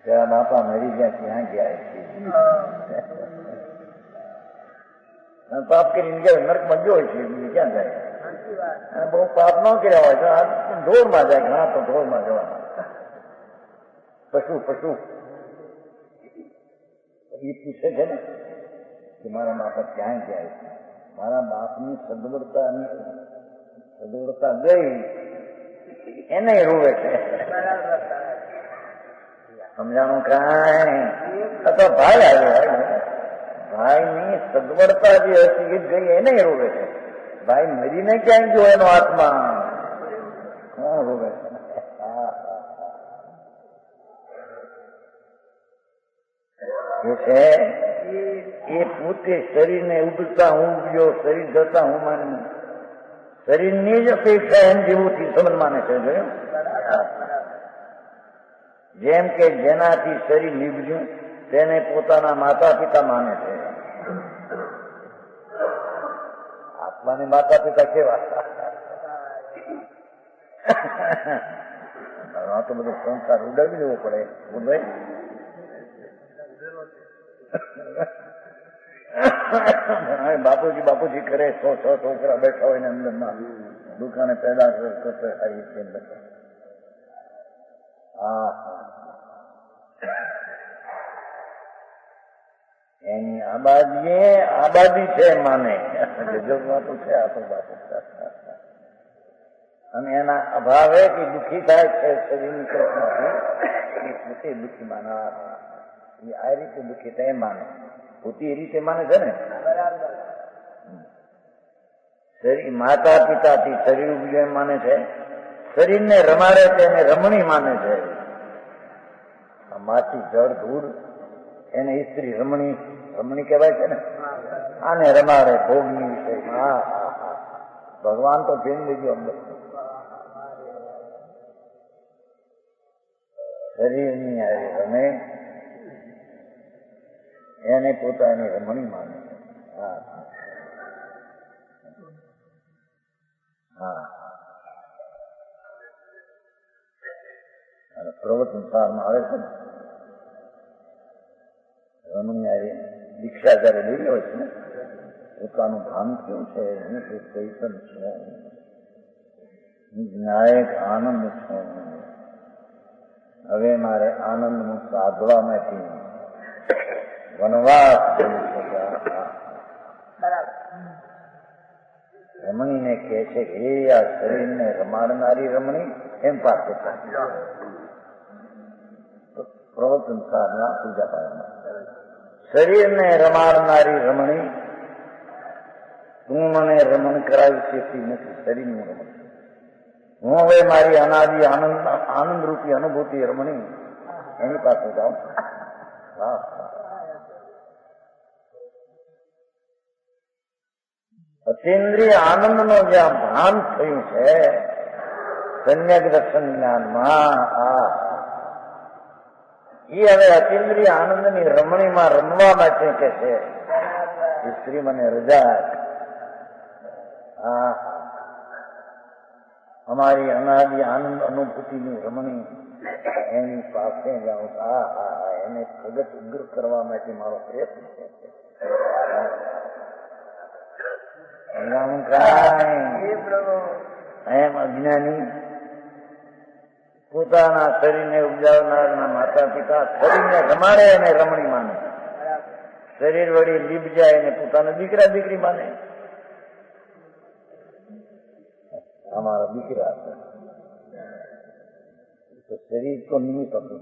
ત્યાં બાપા મરી ગયા, ક્યાં ગયા છે? પાપ કરીને ગયા નર્કમાં ગયો છે, ક્યાં જાય? બહુ પાપ ન કર્યા હોય તો ઢોરમાં જાય, ઘણા તો ઢોરમાં જવાના. પશુ પશુ એ પૂછે છે ને કે મારા બાપા ક્યાં જાય છે? મારા બાપની સદવડતા ગઈ એને રોવે છે. સમજાણું કાંઈ? તો ભાઈ આવ્યો, ભાઈની સદવડતા જે હતી એ ગઈ એને રોવે છે. ભાઈ મરીને ક્યાંય ગયો એનો આત્મા કોણ રોવે છે? એ પોતે શરીરને ઉડતા હું ઉડ્યો, શરીર જતા હું માની, શરીરની જ અપેક્ષા એમ જેવું સમજ માને છે. જોયું? જેમ કે જેનાથી શરીર નીવડ્યું તેને પોતાના માતા પિતા માને છે. આત્માની માતા પિતા કેવા? આ તો બધું સંસાર ઉડાવી દેવો પડે. ભાઈ બાપુજી કરે 100 છોકરા બેઠા હોય ને અંદરમાં દુકાને પેદા કરતો સારી રીતે. હા, એની આબાદી છે માને. ગજબ વાતું છે આ તો બાપુ. અને એના અભાવે કે દુઃખી થાય છે શરીરની કલ્પનાથી, દુઃખી માના. એ આ રીતે દુઃખી થાય માને, પોતી એ રીતે માને છે ને. શરીર માતા પિતાથી શરીર ઉભું માને છે, શરીરને રમાડે તેને રમણી માને છે. માટી જળ ધૂળ એને સ્ત્રી રમણી કહેવાય છે ને. આને રમાડે ભોગની વિષયમાં. ભગવાન તો ભેન લીધું અંદર. શરીરની હારે રમે એને પોતાની રમણી માને. અને પ્રવચન સારમાં આવે છે ને, રમણી હારે દીક્ષા જયારે લેવી હોય છે ને, પોતાનું ભાન કેવું છે? હું ચૈતન છું, નાયક આનંદ છું. હવે મારે આનંદનું સાધવામાંથી વનવાસ રમણીને કહે છે કે આ શરીરને રમાડનારી રમણી એમ પાસે પ્રવચન સારના પૂજા પાઠમાં શરીરને રમાડનારી રમણી તું મને રમણ કરાવી શકતી નથી. શરીરનું રમણ હું હવે મારી અનાદિ આનંદ રૂપી અનુભૂતિ રમણી એની પાસે જાઉં. અતિન્દ્રિય આનંદનો જ્યાં ભાન થયું છે સમ્યક દર્શન જ્ઞાનમાં, એ હવે અતિન્દ્રિય આનંદની રમણીમાં રમવા માટે કે છે સ્ત્રી મને રજા. અમારી અનાદિ આનંદ અનુભૂતિની રમણી એની પાસે જાઉં. એને પ્રગટ ઉગ્ર કરવા માટે મારો પ્રયત્ન છે. એમ અજ્ઞાની પોતાના શરીરને ઉપજાવનારના માતા પિતા શરીરને રમાડે એને રમણી માને, શરીર વળી લીપ જાય એને પોતાના દીકરા દીકરી માને. અમારા દીકરા તો શરીર તો નિમિત્ત હતું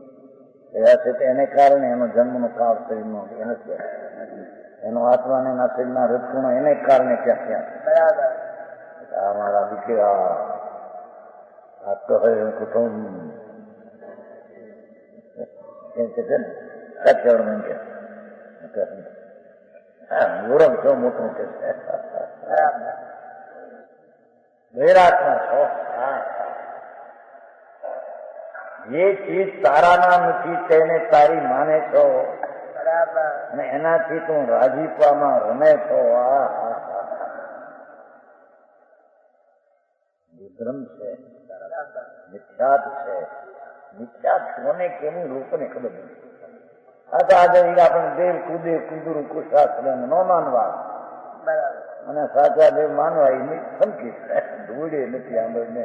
છે એને કારણે એનો જન્મનો કાળ શરીરનો એને જ એનો આત્માને એના શરીરના રસગુણો એને કારણે ક્યાં અમારા દીકરા આ તો હવે કુટુંબ એમ કે છે ને કાઠિયાવાડ કે ગૌરવ છો મોટું કે વૈરાગમાં છો. જે ચીજ તારાના નથી તેને તારી માને છો અને એનાથી તું રાજીપામાં રમે છો. વિભ્રમ છે, મિથ્યાત છે. મિથ્યાત કોને કેવું લોકોને ખબર નથી. આ તો આજે આપણે દેવ કુદે કુદરું કુશાસ્ત્ર નો માનવા અને સાચા દેવ માનવા એની સંકિત ધૂળે નથી આંબળને.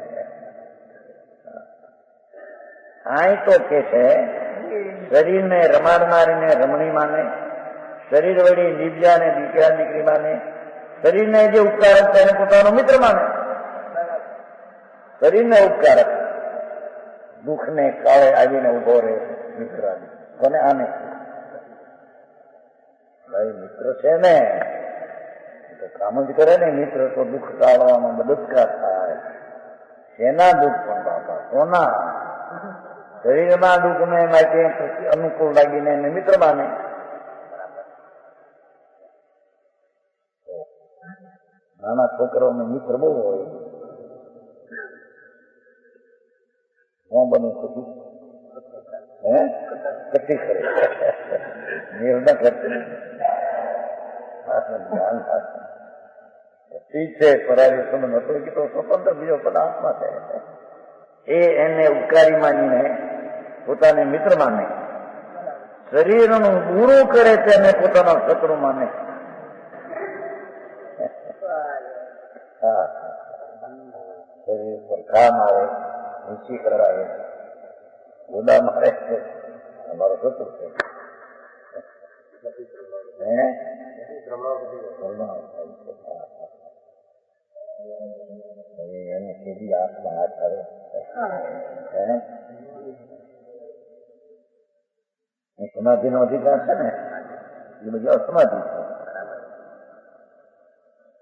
અહીં તો કે છે શરીરને રમાડનારીને રમણી માને, શરીર વળી નિબ્જાને દીકરા દીકરી માને, શરીરને જે ઉપકારક તેને પોતાનો મિત્ર માને. શરીરને ઉપકારક દુઃખને કાળે આવીને ઉભો રહે મિત્ર, કોને આને ભાઈ મિત્ર છે ને તો કામ જ કરે ને. મિત્ર તો દુઃખ ટાળવામાં મદદગાર થાય. શેના દુઃખ પણ બાપા, કોના? શરીરમાં દુઃખને માટે અનુકૂળ લાગીને એને મિત્ર માને. નાના છોકરાઓને મિત્ર બહુ હોય. કોણ બને ખુશી હે કટી કરે નિર્ણય કરતી ઠીક છે. ફરારી સંબંધ હતો કે તો સ્વતંત્ર બીજો બધા આત્મા છે. એ એને ઉપકારી માનીને પોતાને મિત્ર માને. શરીરનું બુરું કરે તેને પોતાનો શત્રુ માને. શરીર પર ઘા મારે, ઊંચી કરાવે, ગોદા મારે, અમારો શત્રુ છે. એને સીધી આંખમાં હાથ આવે. સમાધિ નો અધિકાર છે ને, એ બધી અસમાધિ છે.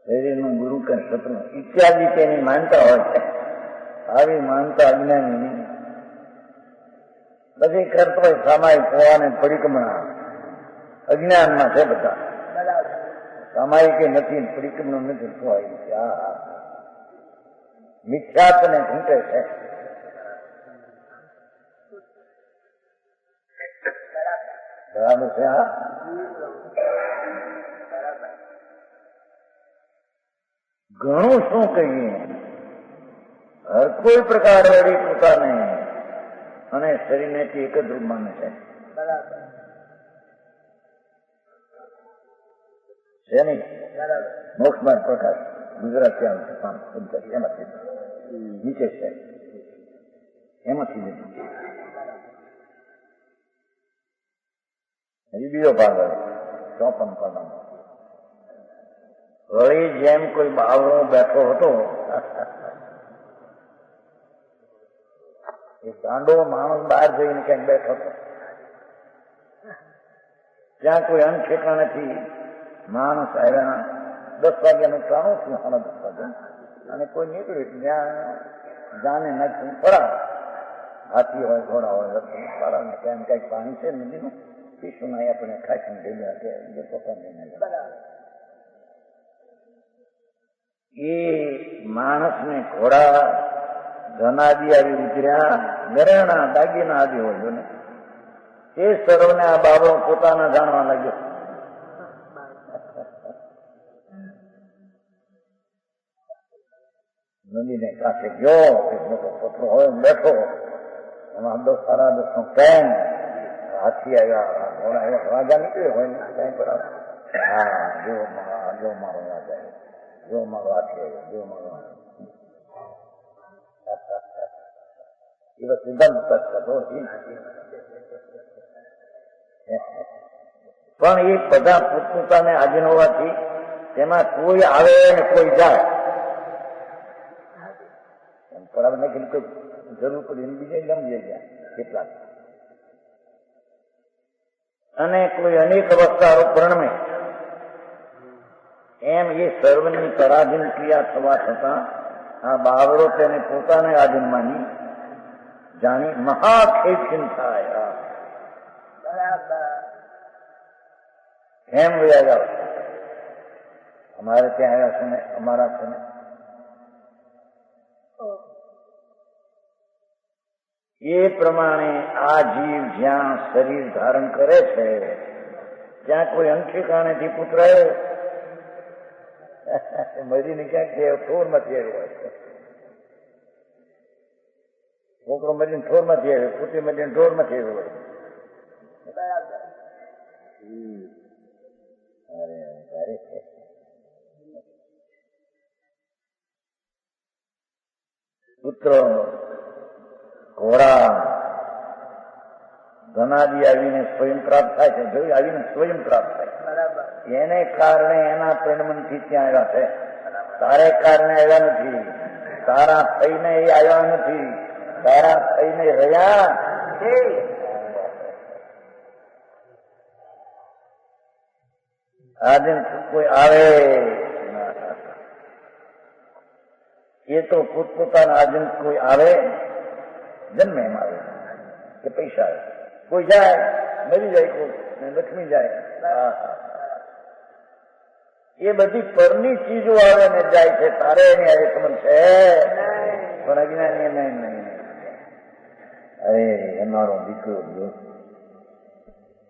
શરીરનું ગુરુ કે શત્રુ ઇત્યાદિ તેની માનતા હોય છે. આવી માનતા અજ્ઞાની બધી કરતો હોય. સામાયિક હોવાને પરિક્રમણા અજ્ઞાનમાં છે બધા. સામાયિક નથી, પરિક્રમણ નથી. શું આવી છે? આ મિથ્યાત્વને ઘૂંટે છે. બરાબર છે. હા, ઘણું શું કહીએ. હર કોઈ પ્રકાર વળી પોતાને અને શરીરને એક જ રૂપ માને છે. નહીં મોક્ષમાં પ્રકાશ ગુજરાતી એમાંથી નીચે છે, એમાંથી લીધું. હજી બીજો ભાગ આવે 54 પાનામાં. વળી જેમ કોઈ બાવળો બેઠો હતો, એ ગાંડો માણસ બહાર જઈને ક્યાંક બેઠો હતો. ત્યાં કોઈ અંત ઠેકાણેથી માણસ આવ્યા. 10 વાગ્યાનું ચાણું છું, 10:30 વાગે, અને કોઈ નીકળ્યું ત્યાં જાને નાખી પડા. હાથી હોય, ઘોડા હોય, પડાને ત્યાં કઈક પાણી છે નદીનું, પીશું ના આપણે ખાઈને ભેગા કે એ માણસને ઘોડા ધનાદિ આવી ઉતર્યા, ઘરેણા દાગીના આદિ હોય ને, એ સર્વને આ બાબો પોતાના જાણવા લાગ્યો. નદીને કાંઠે ગયો, મોટો પથરો હોય બેઠો, એમાં 10-10:30 કેમ હાથી આવ્યા, ઘોડા આવ્યા, રાજા નીકળ્યો હોય ને ક્યાંય પર. હા, જો મારો રાજા, જો મારો હાથી આવ્યો, જો મારો. એ સિદ્ધાંત થતો પણ એ બધા પોતપોતાને આધીન હોવાથી તેમાં કોઈ આવે ને કોઈ જાય. બરાબર નથી, કોઈ જરૂર પડી બીજે ગમી ગયા કેટલાક. અને કોઈ અનેક અવસ્થાઓ પ્રણમે એમ એ સર્વની પરાધીન ક્રિયા થવા છતાં આ બાવળો તેને પોતાને આધીન માની જાણી મહાખેચીન થાય. એમ વયા જાવ, અમારે ત્યાં આવ્યા છે ને, અમારા છે ને. એ પ્રમાણે આ જીવ જ્યાં શરીર ધારણ કરે છે ત્યાં કોઈ અંઠેકાણેથી પુત્ર મરીને ક્યાંક ઠોરમાંથી આવ્યો હોય છે. છોકરો મરીને ઠોરમાંથી આવ્યો, પુત્રી મરીને ઢોરમાંથી આવ્યો હોય. પુત્ર, ઘોડા, ધનાદિ આવીને સ્વયં પ્રાપ્ત થાય છે, જોઈ આવીને સ્વયં પ્રાપ્ત થાય, એને કારણે એના પ્રેમથી ત્યાં આવ્યા છે. તારે કારણે આવ્યા નથી, તારા થઈને એ આવ્યા નથી, તારા થઈને રહ્યા. આજે કોઈ આવે એ તો પોતપોતાના આજે કોઈ આવે જન્મે એમ આવે કે પૈસા આવે, કોઈ જાય મરી જાય, કોઈ લક્ષ્મી જાય. એ બધી પરની ચીજો આવે ને જાય છે, તારે એની આજે ખબર છે, પણ અજ્ઞાની નહીં. અરે અમારો દીકરો ગયો,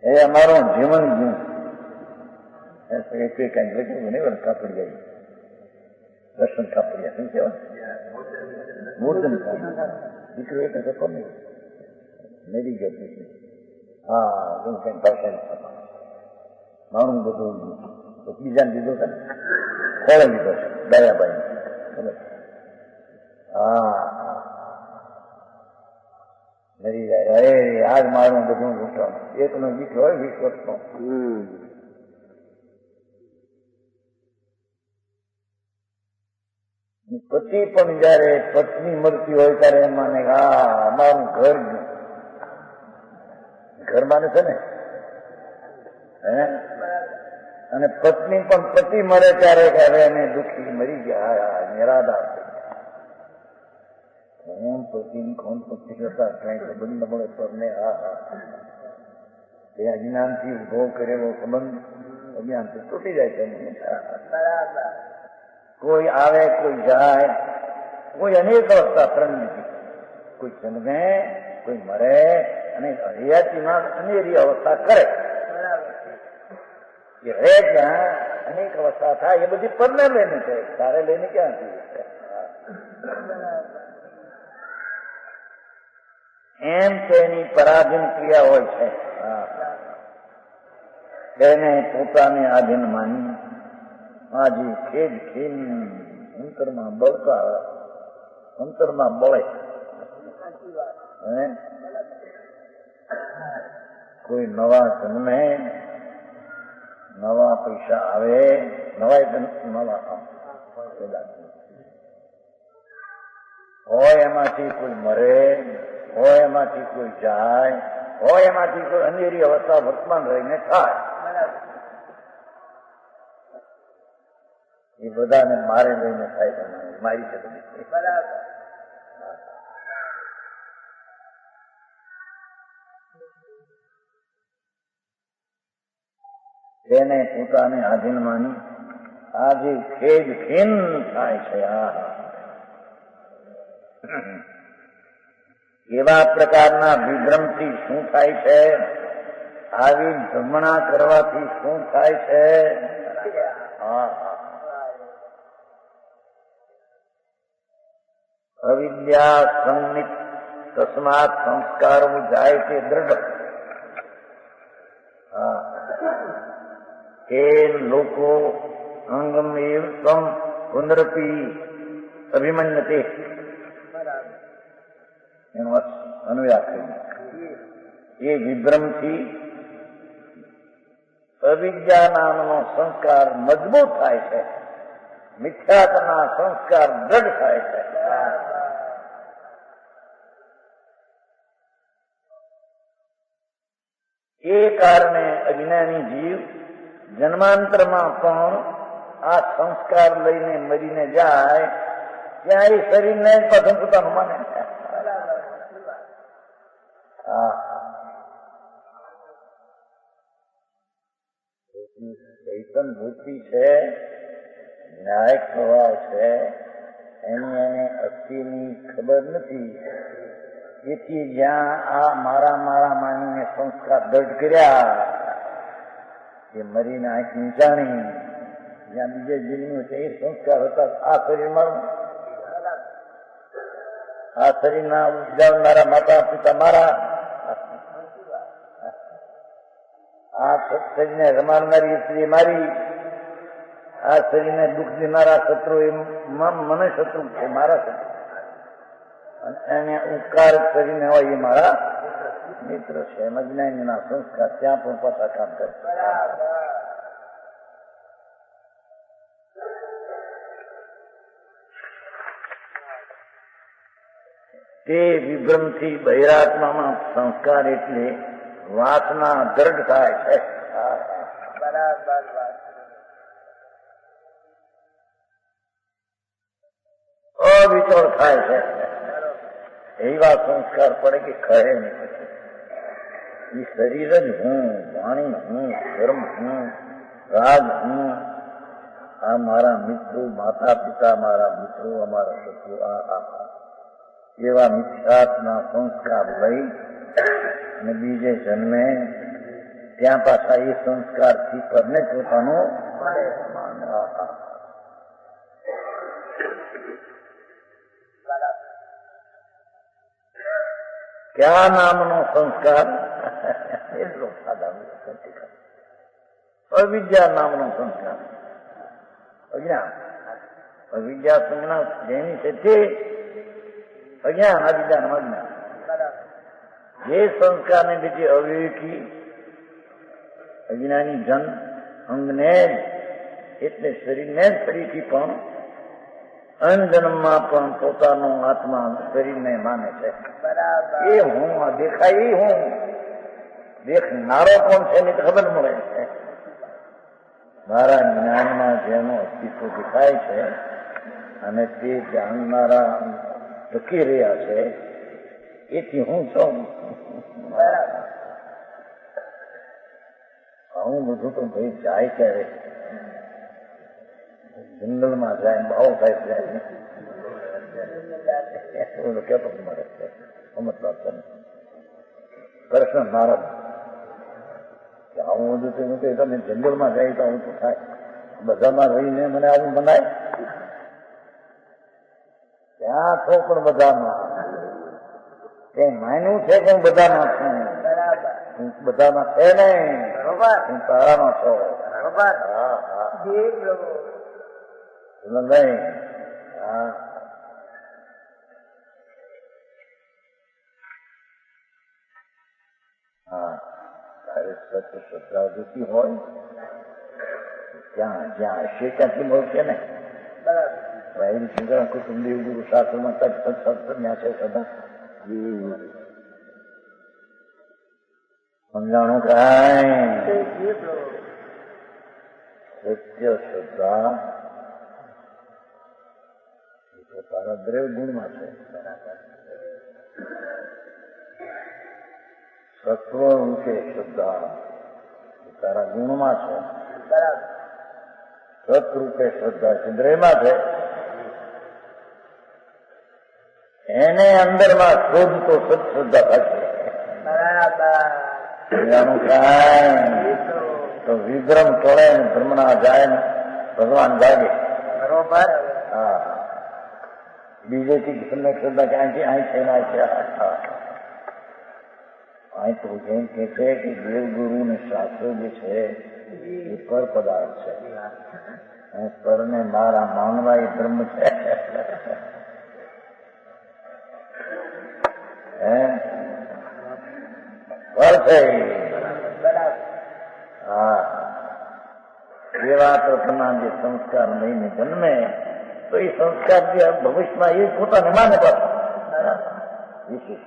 એ અમારો જીવન ગયું. કઈ લખ્યું નહીં, કાપડિયા દર્શન કાપડિયા શું કહેવાય, મૂર્ધન દીકરો એક હતો નહીં, મેરી ગયો. હા એવું કઈ ભાષા મારું બધું બીજાને દીધો છે ને, ખોળે લીધો છે દયાભાઈ. હા મરી જાય. અરે આજ મારું બધું લૂંટવાનું. એકનો દીકરો હોય 20 વર્ષનો, પતિ પણ જયારે પત્ની મળતી હોય ત્યારે એમ માને અમારું ઘર ઘર માને છે ને, હે. અને પત્ની પણ પતિ મરે ત્યારે હવે એને દુઃખી મરી ગયા, નિરાધાર કોણ પતિ કોણ પત્ની કરતા કઈ ખબર ન મળે પરને. એ અજ્ઞાનથી ઉભો કરેલો સંબંધ અજ્ઞાનથી તૂટી જાય છે. કોઈ આવે કોઈ જાય, કોઈ અનેક અવસ્થા ત્રણ, કોઈ જન્મે કોઈ મરે અને હરિયાતીમાં અનેરી અવસ્થા કરે. એ રહે ત્યાં અનેક અવસ્થા થાય, એ બધી પરને લઈને છે, તારે લઈને ક્યાંથી? એમ તેની પરાધીન ક્રિયા હોય છે. તેને પોતાને આધીન માની આજે ખેદ ખેન અંતરમાં બળતા, અંતરમાં બળે. કોઈ નવા જન્મે, નવા પૈસા આવે, નવા હોય એમાંથી કોઈ મરે, હોય એમાંથી કોઈ જાય, હોય એમાંથી કોઈ અંધેરી અવસ્થા વર્તમાન રહીને થાય. એ બધાને મારે લઈને થાય, મારી છે બધી. તેને પોતાને આધીન માની આજે ખેદ ખેન થાય છે. એવા પ્રકારના વિભ્રમથી શું થાય છે? આવી ભ્રમણા કરવાથી શું થાય છે? અવિદ્યા સંનિત તસ્માત સંસ્કારો જાય છે દ્રઢ. એ લોકો અંગમ એવમ પુનરપી અભિમન્યતે, એનો અન્વય એ વિભ્રમથી અવિદ્યા નામનો સંસ્કાર મજબૂત થાય છે, મિથ્યાત્વના સંસ્કાર દ્રઢ થાય છે. એ કારણે અજ્ઞાની જીવ જન્માંતરમાં પણ આ સંસ્કાર લઈને મરીને જાય ત્યાં એ શરીરને પ્રથમ પોતાનું માને. ચૈતન વૃત્તિ છે, ન્યાયિક સ્વભાવ છે, એની એને અસ્થિની ખબર નથી. તેથી જ્યાં આ મારા માનીને સંસ્કાર દઢ કર્યા, એ મરીને આંખ નીચાણી, જ્યાં બીજે જીવનું છે એ સંસ્કાર હતા. આ શરીર મારું, આ શરીરના ઉપજાવનારા માતા પિતા મારા, આ શરીરને રમાડનારી સ્ત્રી મારી, આ શરીરને દુઃખ દેનારા શત્રુ એ મને શત્રુ છે, મારા શત્રુ. એને ઉપકાર કરીને હોય એ મારા મિત્ર છે એમ અજ્ઞાનીના સંસ્કાર ત્યાં પણ પાછા કામ કરે. તે વિભ્રમથી બહિરાત્મામાં સંસ્કાર એટલે વાસના દૃઢ થાય છે. અવિચળ થાય છે. એવા સંસ્કાર પડે કે કહે નહીં. એ શરીર જ હું, વાણી હું, ધર્મ હું, રાજ હું, આ મારા મિત્રો, માતા પિતા મારા મિત્રો, અમારા શત્રુ, એવા મિથ્યાત્મના સંસ્કાર લઈ અને બીજે જન્મે ત્યાં પાછા એ સંસ્કારથી પરને પોતાનો ક્યાં નામનો સંસ્કાર? એટલો અવિદ્યા નામનો સંસ્કાર. અજ્ઞાન અવિદ્યા સંજ્ઞા જેની છે તે અજ્ઞાન, અવિદ્યા અજ્ઞાન. જે સંસ્કારને લીધે અવિવેકી અજ્ઞાની જન અંગને એટલે શરીરને જ ફરીથી પણ અનજન્મમાં પણ પોતાનો આત્મા શરીરને માને છે. એ હું દેખાય એ હું દેખનારો કોણ છે ને ખબર મળે છે. મારા જ્ઞાનમાં જેનું અસ્તિત્વ દેખાય છે અને તે જાણનારા ટકી રહ્યા છે એથી હું છું. આવું બધું તો ભાઈ જાય ક્યારે? જંગલમાં જાય, ભાવ થાય જાય કેતો મળે છે. કૃષ્ણ નારદ આવું બધું તો તમે જંગલમાં જાય તો આવું તો થાય. બધામાં રહીને મને આવું બનાય? ત્યાં છો પણ બધામાં તે માન્યું છે કે હું બધામાં છું. હું બધામાં છે નહીં, હું તારામાં છો. નહીં તારે સત્ય શ્રદ્ધા જોતી હોય ત્યાં જ્યાં હશે ત્યાંથી મળશે ને. બરાબર શંકર કુટુંબદેવ ગુરુ શાસ્ત્રમાં ત્યાં છે સદા સમજાણું કાંઈ સત્ય શ્રદ્ધા તારા દ્રવ્ય ગુણમાં છે. સત્વ રૂપે શ્રદ્ધા તારા ગુણમાં છે. સતરૂપે શ્રદ્ધા ચંદ્રમાં છે. એને અંદરમાં શોધ તો સત્શ્રદ્ધા થશે. તો વિભ્રમ ટોળે ને ભ્રમણા જાય ને ભગવાન જાગે. બરોબર. હા બીજેથી તમને શ્રદ્ધા કે અહીંથી અહીં છે ને છે. અહીં તો એમ કે છે કે દેવગુરુ ને શાસ્ત્રો જે છે એ પર પદાર્થ છે. પરને મારા માનવા એ બ્રહ્મ છે. હા એવા પ્રકારના જે સંસ્કાર લઈને જન્મે તો એ સંસ્કાર જે ભવિષ્યમાં એ પોતાને માને પાછું વિશેષ